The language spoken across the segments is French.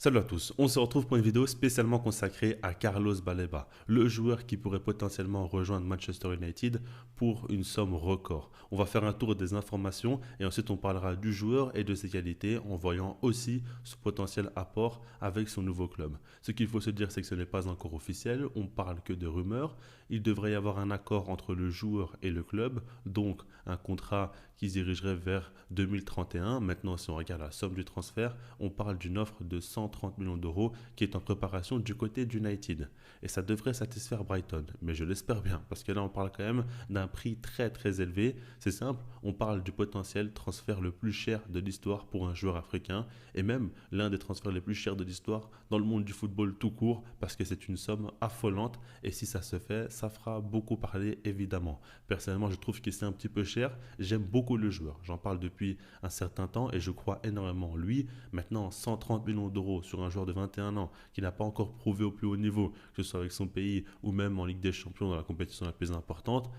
Salut à tous, on se retrouve pour une vidéo spécialement consacrée à Carlos Baleba, le joueur qui pourrait potentiellement rejoindre Manchester United pour une somme record. On va faire un tour des informations et ensuite on parlera du joueur et de ses qualités en voyant aussi son potentiel apport avec son nouveau club. Ce qu'il faut se dire, c'est que ce n'est pas encore officiel, on parle que de rumeurs. Il devrait y avoir un accord entre le joueur et le club, donc un contrat qui se dirigerait vers 2031. Maintenant, si on regarde la somme du transfert, on parle d'une offre de 130 millions d'euros qui est en préparation du côté d'United. Et ça devrait satisfaire Brighton, mais je l'espère bien, parce que là on parle quand même d'un prix très très élevé. C'est simple, on parle du potentiel transfert le plus cher de l'histoire pour un joueur africain, et même l'un des transferts les plus chers de l'histoire dans le monde du football tout court, parce que c'est une somme affolante, et si ça se fait, ça fera beaucoup parler évidemment. Personnellement, je trouve que c'est un petit peu cher, j'aime beaucoup le joueur, j'en parle depuis un certain temps, et je crois énormément en lui. Maintenant, 130 millions d'euros sur un joueur de 21 ans qui n'a pas encore prouvé au plus haut niveau, que ce soit avec son pays ou même en Ligue des Champions dans la compétition la plus importante,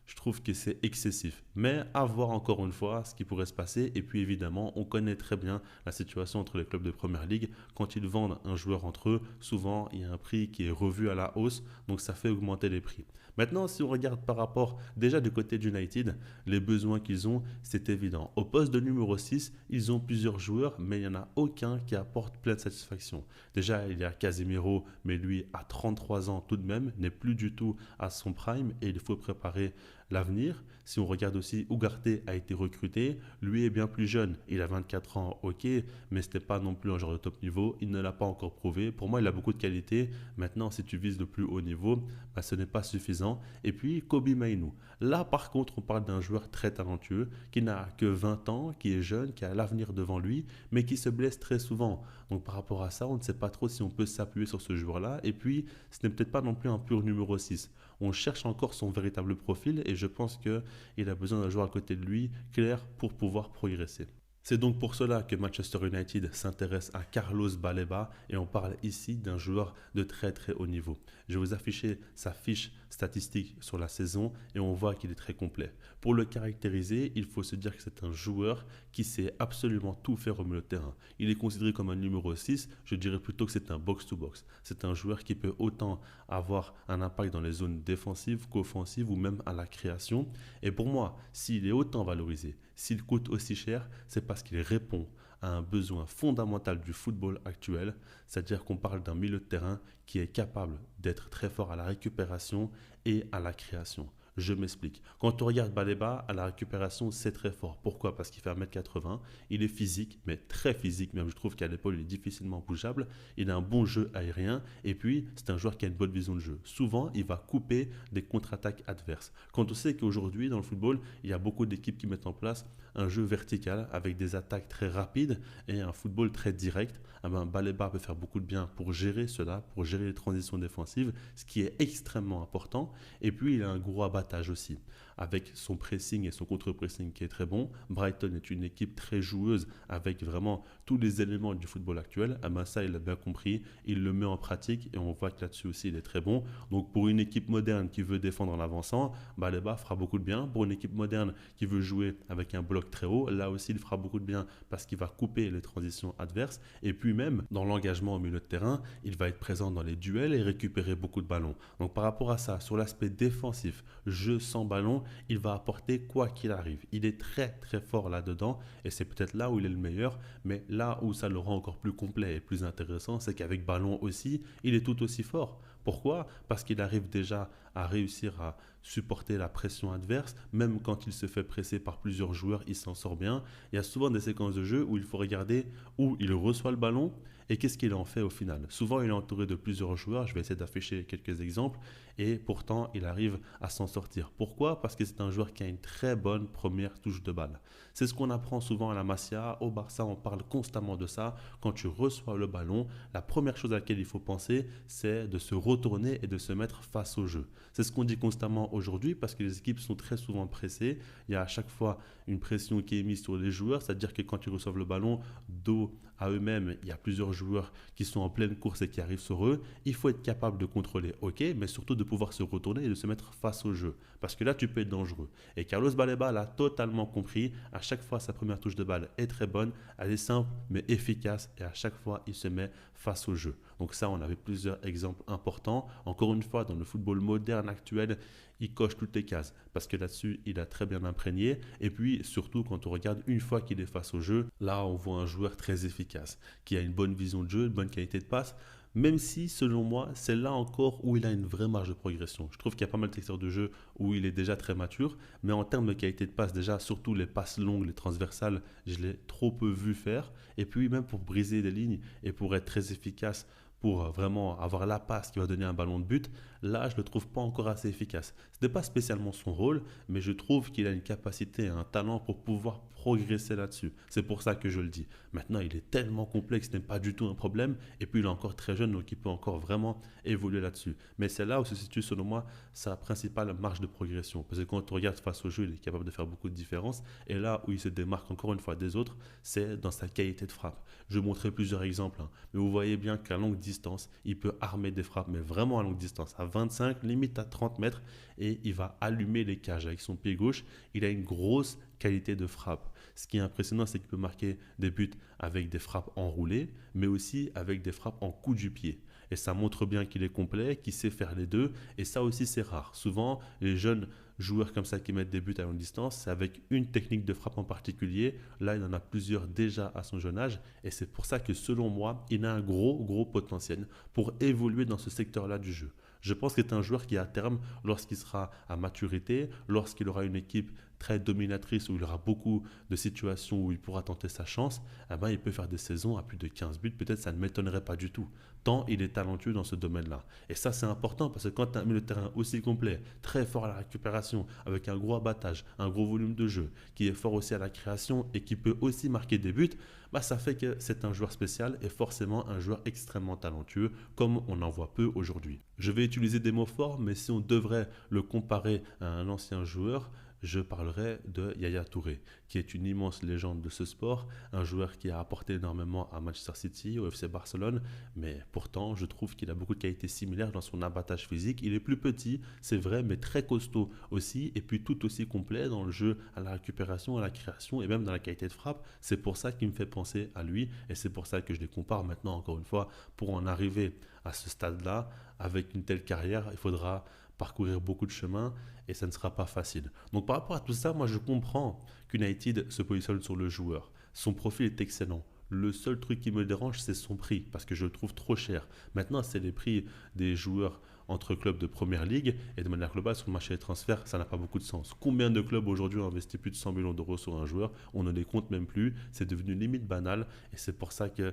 je trouve que c'est excessif. Mais à voir encore une fois ce qui pourrait se passer. Et puis évidemment, on connaît très bien la situation entre les clubs de Première Ligue. Quand ils vendent un joueur entre eux, souvent il y a un prix qui est revu à la hausse. Donc ça fait augmenter les prix. Maintenant, si on regarde par rapport déjà du côté d'United, les besoins qu'ils ont, c'est évident. Au poste de numéro 6, ils ont plusieurs joueurs, mais il n'y en a aucun qui apporte pleine satisfaction. Déjà, il y a Casemiro, mais lui, à 33 ans tout de même, n'est plus du tout à son prime et il faut préparer l'avenir. Si on regarde aussi, Ugarte a été recruté, lui est bien plus jeune, il a 24 ans, ok, mais ce n'était pas non plus un joueur de top niveau, il ne l'a pas encore prouvé. Pour moi, il a beaucoup de qualités. Maintenant, si tu vises le plus haut niveau, bah, ce n'est pas suffisant. Et puis, Kobe Mainoo. Là, par contre, on parle d'un joueur très talentueux, qui n'a que 20 ans, qui est jeune, qui a l'avenir devant lui, mais qui se blesse très souvent. Donc par rapport à ça, on ne sait pas trop si on peut s'appuyer sur ce joueur-là. Et puis, ce n'est peut-être pas non plus un pur numéro 6. On cherche encore son véritable profil et je pense qu'il a besoin d'un joueur à côté de lui clair pour pouvoir progresser. C'est donc pour cela que Manchester United s'intéresse à Carlos Baleba et on parle ici d'un joueur de très très haut niveau. Je vais vous afficher sa fiche statistique sur la saison et on voit qu'il est très complet. Pour le caractériser, il faut se dire que c'est un joueur qui sait absolument tout faire au milieu de terrain. Il est considéré comme un numéro 6, je dirais plutôt que c'est un box-to-box. C'est un joueur qui peut autant avoir un impact dans les zones défensives qu'offensives ou même à la création. Et pour moi, s'il est autant valorisé, s'il coûte aussi cher, c'est parce qu'il répond à un besoin fondamental du football actuel, c'est-à-dire qu'on parle d'un milieu de terrain qui est capable d'être très fort à la récupération et à la création. Je m'explique. Quand on regarde Baleba, à la récupération, c'est très fort. Pourquoi? Parce qu'il fait 1,80 m, il est physique, mais très physique, même je trouve qu'à l'épaule, il est difficilement bougeable, il a un bon jeu aérien, et puis c'est un joueur qui a une bonne vision de jeu. Souvent, il va couper des contre-attaques adverses. Quand on sait qu'aujourd'hui, dans le football, il y a beaucoup d'équipes qui mettent en place un jeu vertical avec des attaques très rapides et un football très direct, eh ben, Baleba peut faire beaucoup de bien pour gérer cela, pour gérer les transitions défensives, ce qui est extrêmement important. Et puis, il a un gros abattage aussi. Avec son pressing et son contre-pressing qui est très bon, Brighton est une équipe très joueuse avec vraiment tous les éléments du football actuel. Eh ben, ça, il l'a bien compris, il le met en pratique et on voit que là-dessus aussi, il est très bon. Donc, pour une équipe moderne qui veut défendre en avançant, Baleba fera beaucoup de bien. Pour une équipe moderne qui veut jouer avec un bloc très haut, là aussi, il fera beaucoup de bien parce qu'il va couper les transitions adverses. Et puis même, dans l'engagement au milieu de terrain, il va être présent dans les duels et récupérer beaucoup de ballons. Donc par rapport à ça, sur l'aspect défensif, jeu sans ballon, il va apporter quoi qu'il arrive. Il est très très fort là-dedans et c'est peut-être là où il est le meilleur, mais là où ça le rend encore plus complet et plus intéressant, c'est qu'avec ballon aussi, il est tout aussi fort. Pourquoi? Parce qu'il arrive déjà à réussir à supporter la pression adverse, même quand il se fait presser par plusieurs joueurs, il s'en sort bien. Il y a souvent des séquences de jeu où il faut regarder où il reçoit le ballon et qu'est-ce qu'il en fait au final. Souvent, il est entouré de plusieurs joueurs, je vais essayer d'afficher quelques exemples, et pourtant, il arrive à s'en sortir. Pourquoi? Parce que c'est un joueur qui a une très bonne première touche de balle. C'est ce qu'on apprend souvent à la Masia, au Barça, on parle constamment de ça. Quand tu reçois le ballon, la première chose à laquelle il faut penser, c'est de se retourner et de se mettre face au jeu. C'est ce qu'on dit constamment aujourd'hui parce que les équipes sont très souvent pressées. Il y a à chaque fois une pression qui est mise sur les joueurs, c'est-à-dire que quand ils reçoivent le ballon, dos à eux-mêmes, il y a plusieurs joueurs qui sont en pleine course et qui arrivent sur eux. Il faut être capable de contrôler, ok, mais surtout de pouvoir se retourner et de se mettre face au jeu. Parce que là, tu peux être dangereux. Et Carlos Baleba l'a totalement compris. À chaque fois, sa première touche de balle est très bonne. Elle est simple, mais efficace. Et à chaque fois, il se met face au jeu. Donc ça, on avait plusieurs exemples importants. Encore une fois, dans le football moderne actuel, il coche toutes les cases. Parce que là-dessus, il a très bien imprégné. Et puis, surtout, quand on regarde une fois qu'il est face au jeu, là, on voit un joueur très efficace, qui a une bonne vision de jeu, une bonne qualité de passe. Même si, selon moi, c'est là encore où il a une vraie marge de progression. Je trouve qu'il y a pas mal de secteurs de jeu où il est déjà très mature, mais en termes de qualité de passe, déjà, surtout les passes longues, les transversales, je l'ai trop peu vu faire. Et puis, même pour briser des lignes et pour être très efficace, pour vraiment avoir la passe qui va donner un ballon de but, là, je ne le trouve pas encore assez efficace. Ce n'est pas spécialement son rôle, mais je trouve qu'il a une capacité, un talent pour pouvoir progresser là-dessus. C'est pour ça que je le dis. Maintenant, il est tellement complexe, ce n'est pas du tout un problème. Et puis, il est encore très jeune, donc il peut encore vraiment évoluer là-dessus. Mais c'est là où se situe, selon moi, sa principale marge de progression. Parce que quand on regarde face au jeu, il est capable de faire beaucoup de différences. Et là où il se démarque encore une fois des autres, c'est dans sa qualité de frappe. Je montrerai plusieurs exemples, hein. Mais vous voyez bien qu'à longue distance, il peut armer des frappes, mais vraiment à longue distance, à 25, limite à 30 mètres, et il va allumer les cages avec son pied gauche. Il a une grosse qualité de frappe. Ce qui est impressionnant, c'est qu'il peut marquer des buts avec des frappes enroulées, mais aussi avec des frappes en coup du pied. Et ça montre bien qu'il est complet, qu'il sait faire les deux, et ça aussi c'est rare. Souvent, les jeunes joueurs comme ça qui mettent des buts à longue distance, c'est avec une technique de frappe en particulier. Là, il en a plusieurs déjà à son jeune âge, et c'est pour ça que selon moi, il a un gros potentiel pour évoluer dans ce secteur-là du jeu. Je pense que c'est un joueur qui, à terme, lorsqu'il sera à maturité, lorsqu'il aura une équipe très dominatrice où il aura beaucoup de situations où il pourra tenter sa chance, eh ben, il peut faire des saisons à plus de 15 buts. Peut-être ça ne m'étonnerait pas du tout, tant il est talentueux dans ce domaine-là. Et ça, c'est important parce que quand tu as un milieu de terrain aussi complet, très fort à la récupération, avec un gros abattage, un gros volume de jeu, qui est fort aussi à la création et qui peut aussi marquer des buts, bah, ça fait que c'est un joueur spécial et forcément un joueur extrêmement talentueux, comme on en voit peu aujourd'hui. Je vais utiliser des mots forts, mais si on devrait le comparer à un ancien joueur, je parlerai de Yaya Touré, qui est une immense légende de ce sport, un joueur qui a apporté énormément à Manchester City, au FC Barcelone, mais pourtant je trouve qu'il a beaucoup de qualités similaires dans son abattage physique. Il est plus petit, c'est vrai, mais très costaud aussi, et puis tout aussi complet dans le jeu, à la récupération, à la création, et même dans la qualité de frappe. C'est pour ça qu'il me fait penser à lui, et c'est pour ça que je les compare maintenant, encore une fois, pour en arriver à ce stade-là, avec une telle carrière, il faudra parcourir beaucoup de chemin et ça ne sera pas facile. Donc par rapport à tout ça, moi je comprends qu'United se positionne sur le joueur. Son profil est excellent. Le seul truc qui me dérange, c'est son prix, parce que je le trouve trop cher. Maintenant, c'est les prix des joueurs entre clubs de première ligue, et de manière globale, sur le marché des transferts, ça n'a pas beaucoup de sens. Combien de clubs aujourd'hui ont investi plus de 100 millions d'euros sur un joueur? On ne les compte même plus, c'est devenu limite banal, et c'est pour ça que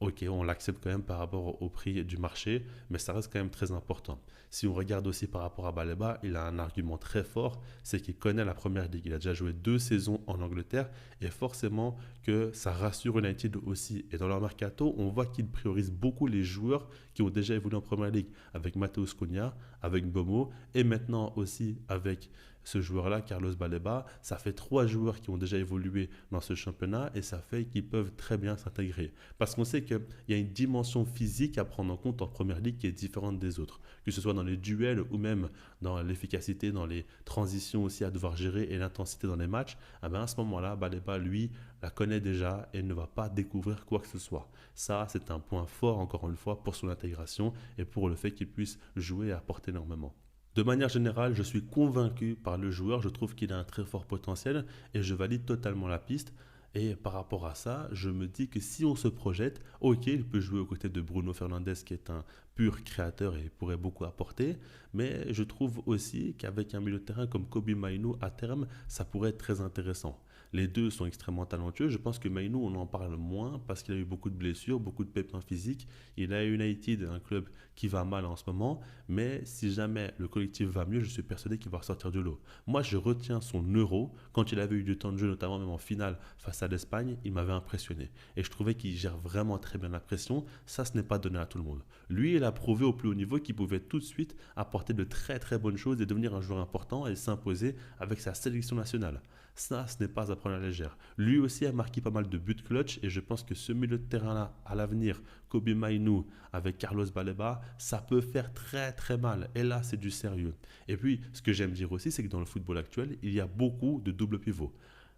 ok, on l'accepte quand même par rapport au prix du marché, mais ça reste quand même très important. Si on regarde aussi par rapport à Baleba, il a un argument très fort, c'est qu'il connaît la première ligue. Il a déjà joué 2 saisons en Angleterre et forcément que ça rassure United aussi. Et dans leur mercato, on voit qu'ils priorisent beaucoup les joueurs qui ont déjà évolué en première ligue, avec Mateus Cunha, avec Bomo et maintenant aussi avec ce joueur-là, Carlos Baleba. Ça fait 3 joueurs qui ont déjà évolué dans ce championnat et ça fait qu'ils peuvent très bien s'intégrer. Parce qu'on sait qu'il y a une dimension physique à prendre en compte en première ligue qui est différente des autres. Que ce soit dans les duels ou même dans l'efficacité, dans les transitions aussi à devoir gérer et l'intensité dans les matchs, eh ben à ce moment-là, Baleba, lui, la connaît déjà et ne va pas découvrir quoi que ce soit. Ça, c'est un point fort, encore une fois, pour son intégration et pour le fait qu'il puisse jouer et apporter énormément. De manière générale, je suis convaincu par le joueur, je trouve qu'il a un très fort potentiel et je valide totalement la piste. Et par rapport à ça, je me dis que si on se projette, ok, il peut jouer aux côtés de Bruno Fernandes qui est un pur créateur et pourrait beaucoup apporter, mais je trouve aussi qu'avec un milieu de terrain comme Kobe Mainoo à terme, ça pourrait être très intéressant. Les deux sont extrêmement talentueux. Je pense que Mainoo, on en parle moins parce qu'il a eu beaucoup de blessures, beaucoup de pépins physiques. Il a United, un club qui va mal en ce moment, mais si jamais le collectif va mieux, je suis persuadé qu'il va ressortir du lot. Moi, je retiens son euro. Quand il avait eu du temps de jeu, notamment même en finale face à l'Espagne, il m'avait impressionné. Et je trouvais qu'il gère vraiment très bien la pression. Ça, ce n'est pas donné à tout le monde. Lui, il a prouvé au plus haut niveau qu'il pouvait tout de suite apporter de très très bonnes choses et devenir un joueur important et s'imposer avec sa sélection nationale. Ça, ce n'est pas à prendre à la légère. Lui aussi a marqué pas mal de buts clutch et je pense que ce milieu de terrain-là, à l'avenir, Kobe Mainu avec Carlos Baleba, ça peut faire très très mal. Et là, c'est du sérieux. Et puis, ce que j'aime dire aussi, c'est que dans le football actuel, il y a beaucoup de double pivots.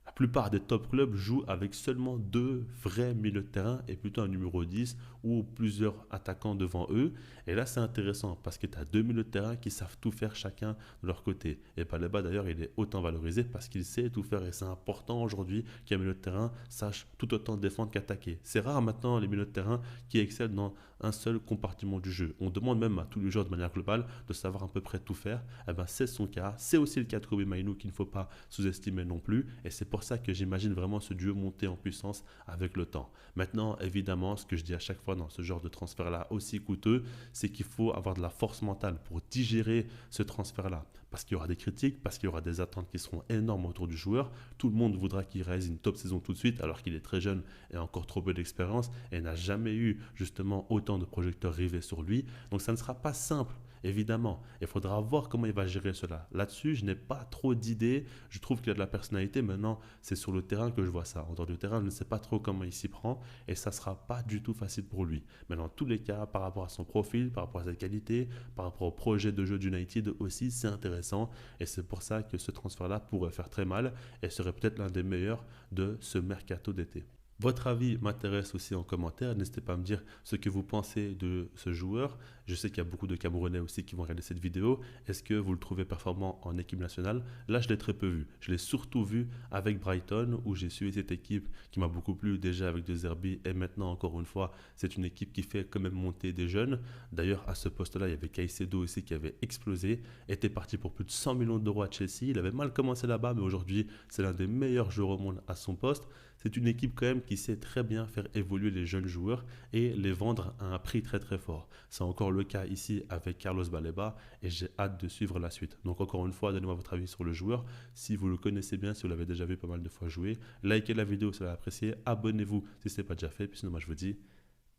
La plupart des top clubs jouent avec seulement deux vrais milieux de terrain et plutôt un numéro 10 ou plusieurs attaquants devant eux. Et là, c'est intéressant parce que tu as deux milieux de terrain qui savent tout faire chacun de leur côté. Et Baleba, d'ailleurs, il est autant valorisé parce qu'il sait tout faire. Et c'est important aujourd'hui qu'un milieu de terrain sache tout autant défendre qu'attaquer. C'est rare maintenant les milieux de terrain qui excellent dans un seul compartiment du jeu. On demande même à tous les joueurs de manière globale de savoir à peu près tout faire. Eh ben, c'est son cas. C'est aussi le cas de Kobe Mainu qu'il ne faut pas sous-estimer non plus. Et c'est pour ça que j'imagine vraiment ce duo monter en puissance avec le temps. Maintenant, évidemment, ce que je dis à chaque fois dans ce genre de transfert-là aussi coûteux, c'est qu'il faut avoir de la force mentale pour digérer ce transfert-là. Parce qu'il y aura des critiques, parce qu'il y aura des attentes qui seront énormes autour du joueur. Tout le monde voudra qu'il réalise une top saison tout de suite alors qu'il est très jeune et a encore trop peu d'expérience et n'a jamais eu justement autant de projecteurs rivés sur lui. Donc ça ne sera pas simple. Évidemment, il faudra voir comment il va gérer cela. Là-dessus, je n'ai pas trop d'idées. Je trouve qu'il a de la personnalité. Maintenant, c'est sur le terrain que je vois ça. En dehors du terrain, je ne sais pas trop comment il s'y prend et ça ne sera pas du tout facile pour lui. Mais dans tous les cas, par rapport à son profil, par rapport à sa qualité, par rapport au projet de jeu d'United aussi, c'est intéressant et c'est pour ça que ce transfert-là pourrait faire très mal et serait peut-être l'un des meilleurs de ce mercato d'été. Votre avis m'intéresse aussi en commentaire. N'hésitez pas à me dire ce que vous pensez de ce joueur. Je sais qu'il y a beaucoup de Camerounais aussi qui vont regarder cette vidéo. Est-ce que vous le trouvez performant en équipe nationale? Là, je l'ai très peu vu. Je l'ai surtout vu avec Brighton où j'ai suivi cette équipe qui m'a beaucoup plu déjà avec De Zerbi. Et maintenant, encore une fois, c'est une équipe qui fait quand même monter des jeunes. D'ailleurs, à ce poste-là, il y avait Caicedo aussi qui avait explosé. Était parti pour plus de 100 millions d'euros à Chelsea. Il avait mal commencé là-bas, mais aujourd'hui, c'est l'un des meilleurs joueurs au monde à son poste. C'est une équipe quand même qui sait très bien faire évoluer les jeunes joueurs et les vendre à un prix très très fort. C'est encore le cas ici avec Carlos Baleba et j'ai hâte de suivre la suite. Donc encore une fois, donnez-moi votre avis sur le joueur. Si vous le connaissez bien, si vous l'avez déjà vu pas mal de fois jouer, likez la vidéo si vous l'avez apprécié, abonnez-vous si ce n'est pas déjà fait. Puis sinon moi je vous dis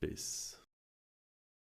peace.